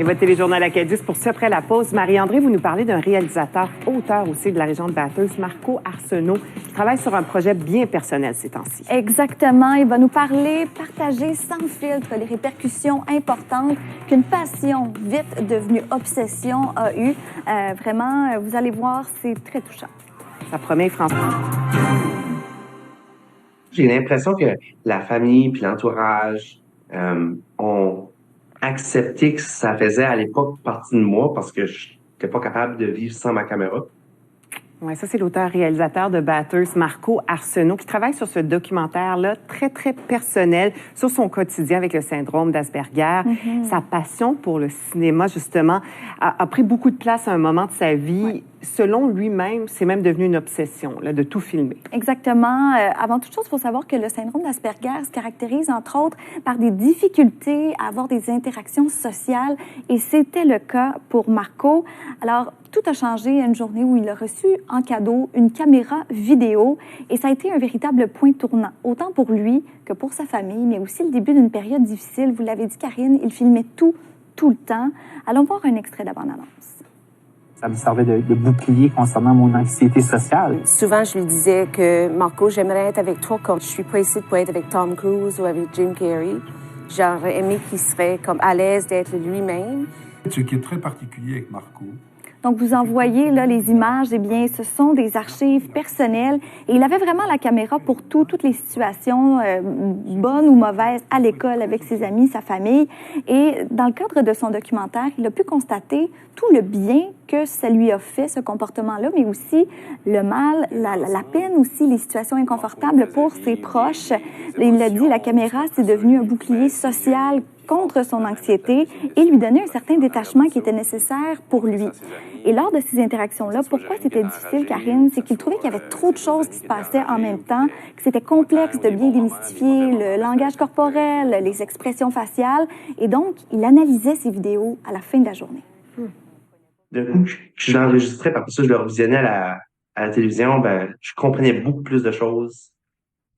Et votre téléjournal Acadie se poursuit après la pause. Marie-André, vous nous parlez d'un réalisateur, auteur aussi de la région de Bathurst, Marco Arsenault, qui travaille sur un projet bien personnel ces temps-ci. Exactement. Il va nous partager sans filtre les répercussions importantes qu'une passion vite devenue obsession a eu. Vraiment, vous allez voir, c'est très touchant. Ça promet, François. J'ai l'impression que la famille puis l'entourage ont accepté que ça faisait à l'époque partie de moi parce que je n'étais pas capable de vivre sans ma caméra. Oui, ça, c'est l'auteur-réalisateur de Bathurst, Marco Arsenault, qui travaille sur ce documentaire-là très, très personnel sur son quotidien avec le syndrome d'Asperger. Sa passion pour le cinéma, justement, a pris beaucoup de place à un moment de sa vie. Ouais. Selon lui-même, c'est même devenu une obsession là, de tout filmer. Exactement. Avant toute chose, il faut savoir que le syndrome d'Asperger se caractérise, entre autres, par des difficultés à avoir des interactions sociales. Et c'était le cas pour Marco. Alors, tout a changé à une journée où il a reçu en cadeau une caméra vidéo. Et ça a été un véritable point tournant, autant pour lui que pour sa famille, mais aussi le début d'une période difficile. Vous l'avez dit, Karine, il filmait tout le temps. Allons voir un extrait de la bande-annonce. Ça me servait de bouclier concernant mon anxiété sociale. Souvent, je lui disais que, Marco, j'aimerais être avec toi comme je suis pas ici pour être avec Tom Cruise ou avec Jim Carrey. J'aurais aimé qu'il serait comme à l'aise d'être lui-même. Ce qui est très particulier avec Marco. Donc, vous en voyez là les images, eh bien, ce sont des archives personnelles. Et il avait vraiment la caméra pour toutes les situations, bonnes ou mauvaises, à l'école, avec ses amis, sa famille. Et dans le cadre de son documentaire, il a pu constater tout le bien que ça lui a fait, ce comportement-là, mais aussi le mal, la peine aussi, les situations inconfortables pour ses proches. Il l'a dit, la caméra, c'est devenu un bouclier social contre son anxiété et lui donnait un certain détachement qui était nécessaire pour lui. Et lors de ces interactions-là, pourquoi c'était difficile, Karine? C'est qu'il trouvait qu'il y avait trop de choses qui se passaient en même temps, que c'était complexe de bien démystifier le langage corporel, les expressions faciales. Et donc, il analysait ces vidéos à la fin de la journée. D'un coup, je l'enregistrais, puis après ça, je le revisionnais à la télévision, ben, je comprenais beaucoup plus de choses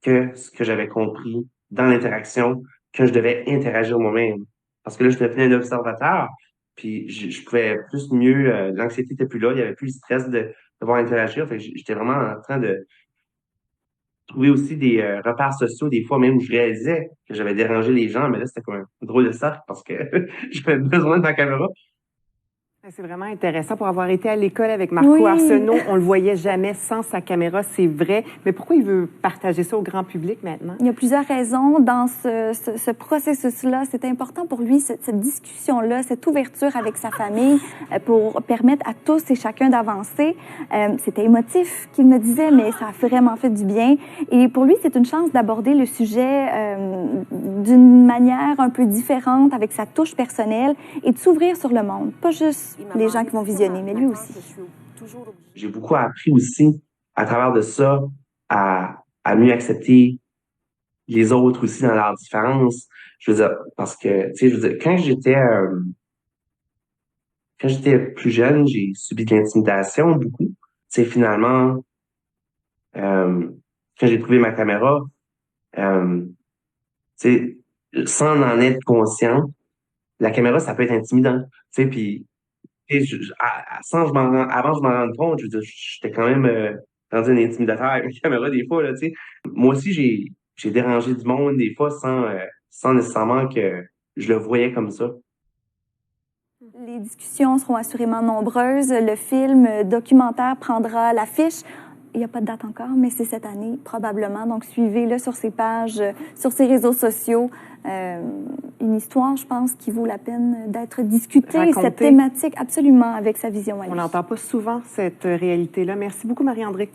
que ce que j'avais compris dans l'interaction quand je devais interagir moi-même. Parce que là, je devenais un observateur, puis je pouvais plus mieux, l'anxiété était plus là, il y avait plus le stress de devoir interagir. Fait que j'étais vraiment en train de trouver aussi des repères sociaux, des fois même où je réalisais que j'avais dérangé les gens, mais là, c'était comme un drôle de cercle parce que j'avais besoin de ma caméra. C'est vraiment intéressant. Pour avoir été à l'école avec Marco Arsenault, on le voyait jamais sans sa caméra, c'est vrai. Mais pourquoi il veut partager ça au grand public maintenant? Il y a plusieurs raisons. Dans ce processus-là, c'est important pour lui, cette discussion-là, cette ouverture avec sa famille pour permettre à tous et chacun d'avancer. C'était émotif qu'il me disait, mais ça a vraiment fait du bien. Et pour lui, c'est une chance d'aborder le sujet d'une manière un peu différente, avec sa touche personnelle et de s'ouvrir sur le monde. Pas juste les gens qui vont visionner, mais lui aussi. J'ai beaucoup appris aussi, à travers de ça, à mieux accepter les autres aussi dans leurs différences. Je veux dire, parce que, tu sais, je veux dire, quand j'étais plus jeune, j'ai subi de l'intimidation beaucoup. Tu sais, finalement, quand j'ai trouvé ma caméra, tu sais, sans en être conscient, la caméra, ça peut être intimidant. Tu sais, puis avant je m'en rende compte, je veux dire, j'étais quand même rendu un intimidateur avec une caméra des fois, là, tu sais. Moi aussi, j'ai dérangé du monde des fois sans nécessairement que je le voyais comme ça. Les discussions seront assurément nombreuses. Le film documentaire prendra l'affiche. Il n'y a pas de date encore, mais c'est cette année, probablement. Donc, suivez-le sur ses pages, sur ses réseaux sociaux. Une histoire, je pense, qui vaut la peine d'être discutée. Raconter. Cette thématique, absolument, avec sa vision à lui. On n'entend pas souvent cette réalité-là. Merci beaucoup, Marie-André.